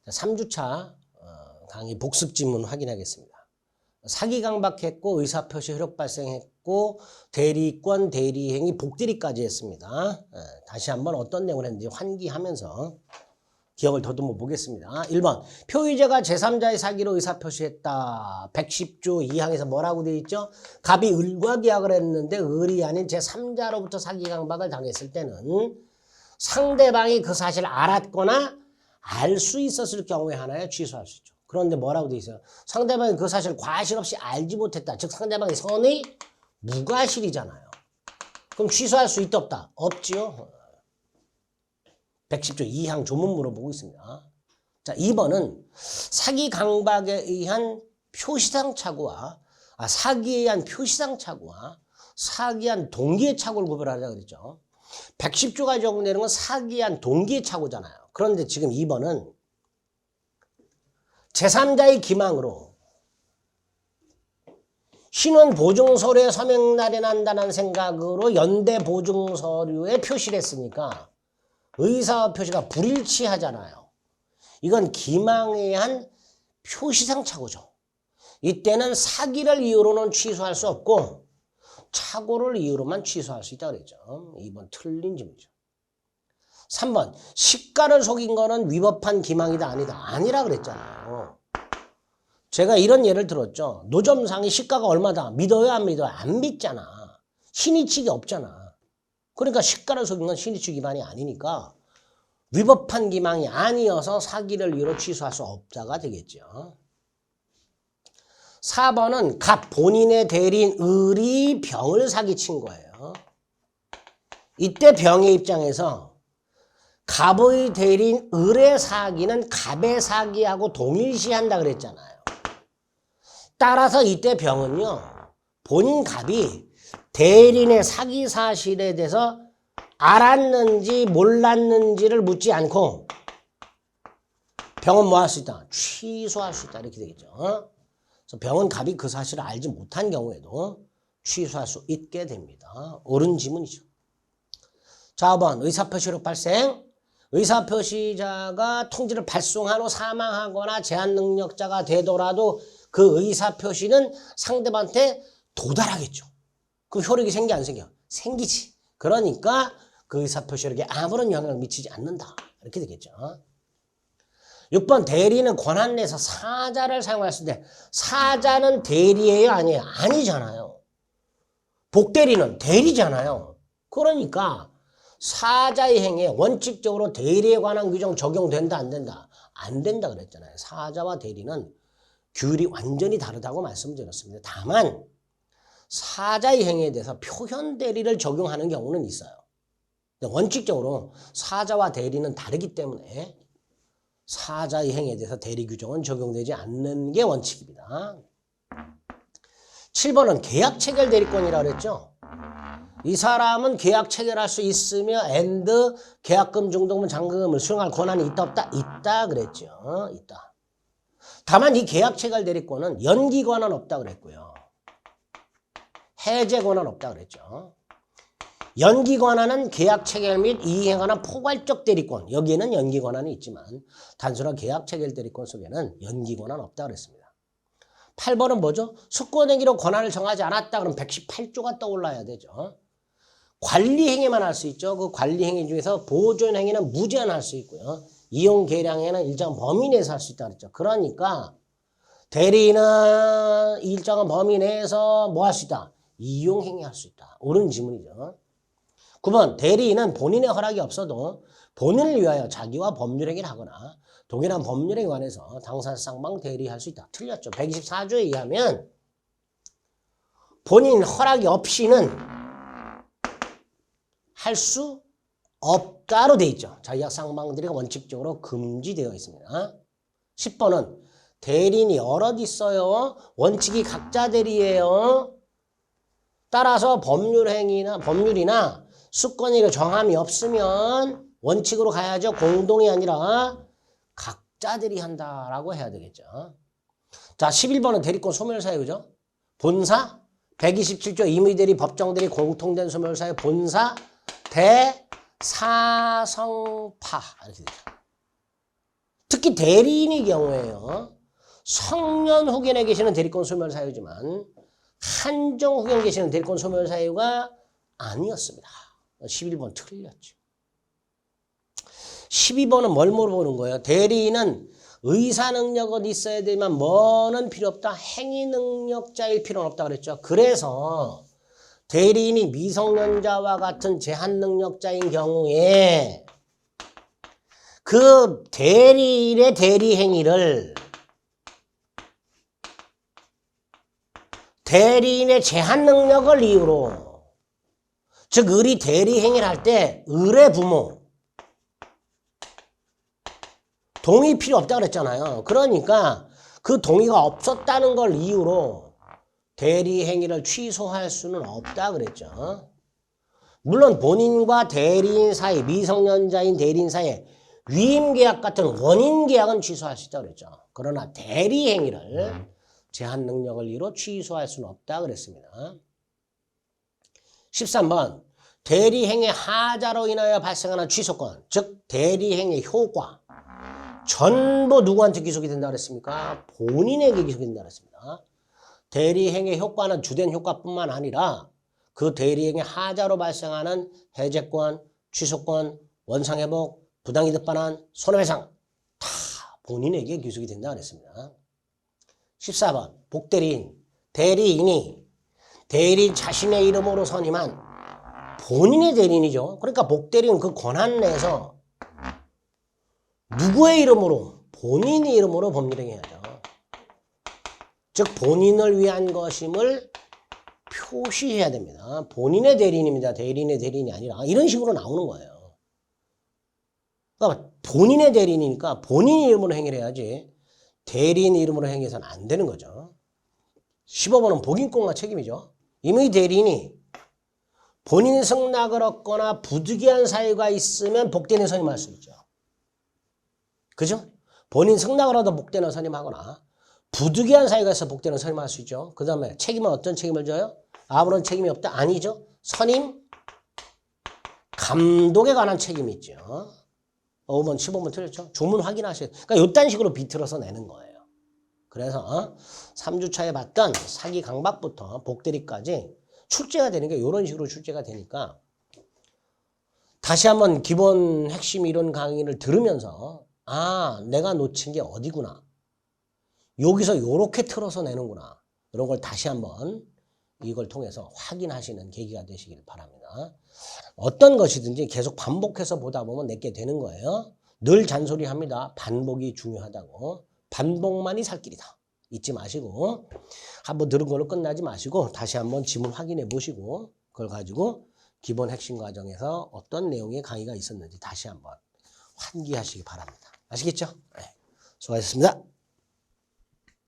3주차 강의 복습 지문 확인하겠습니다. 사기 강박했고 의사표시 효력 발생했고 대리권 대리행위 복대리까지 했습니다. 다시 한번 어떤 내용을 했는지 환기하면서 기억을 더듬어 보겠습니다. 1번 표의자가 제3자의 사기로 의사표시했다. 110조 2항에서 뭐라고 되어 있죠? 갑이 을과 계약을 했는데 을이 아닌 제3자로부터 사기 강박을 당했을 때는 상대방이 그 사실을 알았거나 알 수 있었을 경우에 하나에 취소할 수 있죠. 그런데 뭐라고 되어 있어요? 상대방이 그 사실을 과실 없이 알지 못했다. 즉 상대방의 선의 무과실이잖아요. 그럼 취소할 수 있다 없다? 없지요. 110조 2항 조문 물어보고 있습니다. 자, 2번은 사기 강박에 의한 표시상 착오와 사기에 의한 표시상 착오와 사기에 의한 동기의 착오를 구별하자고 그랬죠. 110조가 적용되는 건 사기에 의한 동기의 착오잖아요. 그런데 지금 2번은 제3자의 기망으로 신원 보증서류에 서명 날인한다는 생각으로 연대 보증서류에 표시를 했으니까 의사 표시가 불일치하잖아요. 이건 기망에 의한 표시상 착오죠. 이때는 사기를 이유로는 취소할 수 없고 착오를 이유로만 취소할 수 있다고 그랬죠. 2번 틀린 질문이죠. 3번 시가를 속인 거는 위법한 기망이다 아니다. 아니라 그랬잖아요. 제가 이런 예를 들었죠. 노점상이 시가가 얼마다. 믿어요 안 믿어요? 안 믿잖아. 신의칙이 없잖아. 그러니까 시가를 속인 건 신의칙 위반이 아니니까 위법한 기망이 아니어서 사기를 이유로 취소할 수 없다가 되겠죠. 4번은 갑 본인의 대리인 을이 병을 사기친 거예요. 이때 병의 입장에서 갑의 대리인 을의 사기는 갑의 사기하고 동일시한다 그랬잖아요. 따라서 이때 병은요. 본인 갑이 대리인의 사기 사실에 대해서 알았는지 몰랐는지를 묻지 않고 병은 뭐 할 수 있다? 취소할 수 있다. 이렇게 되겠죠. 그래서 병은 갑이 그 사실을 알지 못한 경우에도 취소할 수 있게 됩니다. 옳은 지문이죠. 자, 5번 의사표시력 발생. 의사표시자가 통지를 발송한 후 사망하거나 제한 능력자가 되더라도 그 의사표시는 상대방한테 도달하겠죠. 그 효력이 생기 안 생겨? 생기지. 그러니까 그 의사표시력에 아무런 영향을 미치지 않는다. 이렇게 되겠죠. 6번 대리는 권한 내에서 사자를 사용할 수 있는데 사자는 대리예요? 아니에요? 아니잖아요. 복대리는 대리잖아요. 그러니까 사자의 행위에 원칙적으로 대리에 관한 규정 적용된다 안 된다? 안 된다 그랬잖아요. 사자와 대리는 규율이 완전히 다르다고 말씀드렸습니다. 다만 사자의 행위에 대해서 표현 대리를 적용하는 경우는 있어요. 원칙적으로 사자와 대리는 다르기 때문에 사자의 행위에 대해서 대리 규정은 적용되지 않는 게 원칙입니다. 7번은 계약 체결 대리권이라고 그랬죠. 이 사람은 계약 체결할 수 있으며 and 계약금, 중도금, 잔금을 수령할 권한이 있다 없다? 있다 그랬죠. 있다. 다만 이 계약 체결 대리권은 연기 권한 없다 그랬고요. 해제 권한 없다 그랬죠. 연기 권한은 계약 체결 및 이행에 관한 포괄적 대리권. 여기에는 연기 권한이 있지만 단순한 계약 체결 대리권 속에는 연기 권한 없다 그랬습니다. 8번은 뭐죠? 수권행위로 권한을 정하지 않았다. 그럼 118조가 떠올라야 되죠. 관리행위만 할 수 있죠. 그 관리행위 중에서 보존행위는 무제한할 수 있고요. 이용 계량행위는 일정한 범위 내에서 할 수 있다 그랬죠. 그러니까 대리인은 일정한 범위 내에서 뭐 할 수 있다? 이용행위 할 수 있다. 옳은 지문이죠. 9번 대리인은 본인의 허락이 없어도 본인을 위하여 자기와 법률행위를 하거나 동일한 법률에 관해서 당사자 쌍방 대리할 수 있다. 틀렸죠. 124조에 의하면 본인 허락이 없이는 할 수 없다로 돼 있죠. 자기와 쌍방들이 원칙적으로 금지되어 있습니다. 10번은 대리인이 여럿 있어요. 원칙이 각자 대리예요. 따라서 법률이나 수권이나 정함이 없으면 원칙으로 가야죠. 공동이 아니라 각자 대리한다라고 해야 되겠죠. 자, 11번은 대리권 소멸사유 그죠? 본사 127조 임의대리 법정대리 공통된 소멸사유 본사 대사성파 이렇게 되죠. 특히 대리인의 경우에요. 성년 후견에 계시는 대리권 소멸 사유지만 한정 후견 계시는 대리권 소멸 사유가 아니었습니다. 11번 틀렸죠. 12번은 뭘 물어보는 거예요? 대리인은 의사 능력은 있어야 되지만 뭐는 필요 없다. 행위 능력자일 필요는 없다 그랬죠. 그래서 대리인이 미성년자와 같은 제한 능력자인 경우에 그 대리인의 대리 행위를 대리인의 제한 능력을 이유로, 즉 을이 대리 행위를 할 때 을의 부모 동의 필요 없다 그랬잖아요. 그러니까 그 동의가 없었다는 걸 이유로 대리 행위를 취소할 수는 없다 그랬죠. 물론 본인과 대리인 사이, 미성년자인 대리인 사이에 위임계약 같은 원인계약은 취소할 수 있다 그랬죠. 그러나 대리 행위를 제한 능력을 이유로 취소할 수는 없다 그랬습니다. 13번 대리 행위 하자로 인하여 발생하는 취소권, 즉 대리 행위 효과 전부 누구한테 기속이 된다 그랬습니까? 본인에게 기속이 된다 그랬습니다. 대리행의 효과는 주된 효과뿐만 아니라 그 대리행의 하자로 발생하는 해제권, 취소권, 원상회복, 부당이득 반환, 손해배상 다 본인에게 기속이 된다 그랬습니다. 14번 복대리인, 대리인이 대리인 자신의 이름으로 선임한 본인의 대리인이죠. 그러니까 복대리인은 그 권한 내에서 누구의 이름으로? 본인의 이름으로 법률행위하죠. 즉 본인을 위한 것임을 표시해야 됩니다. 본인의 대리인입니다. 대리인의 대리인이 아니라 이런 식으로 나오는 거예요. 그러니까 본인의 대리인이니까 본인 이름으로 행위를 해야지 대리인 이름으로 행위해서는 안 되는 거죠. 15번은 복인권과 책임이죠. 이미 대리인이 본인 승낙을 얻거나 부득이한 사유가 있으면 복대리인 선임할 수 있죠. 그죠? 본인 승낙을 얻어 복대리인 선임하거나 부득이한 사유가 있어 복대리인 선임할 수 있죠. 그 다음에 책임은 어떤 책임을 져요? 아무런 책임이 없다? 아니죠. 선임, 감독에 관한 책임이 있죠. 5번, 15번 틀렸죠. 조문 확인하셔야 돼요. 그러니까 이딴 식으로 비틀어서 내는 거예요. 그래서 3주차에 봤던 사기 강박부터 복대리까지 출제가 되는 게 이런 식으로 출제가 되니까 다시 한번 기본 핵심 이론 강의를 들으면서 아, 내가 놓친 게 어디구나. 여기서 요렇게 틀어서 내는구나. 이런 걸 다시 한번 이걸 통해서 확인하시는 계기가 되시길 바랍니다. 어떤 것이든지 계속 반복해서 보다 보면 내게 되는 거예요. 늘 잔소리합니다. 반복이 중요하다고. 반복만이 살 길이다. 잊지 마시고 한번 들은 걸로 끝나지 마시고 다시 한번 지문 확인해 보시고 그걸 가지고 기본 핵심 과정에서 어떤 내용의 강의가 있었는지 다시 한번 환기하시기 바랍니다. 아시겠죠? 네. 수고하셨습니다.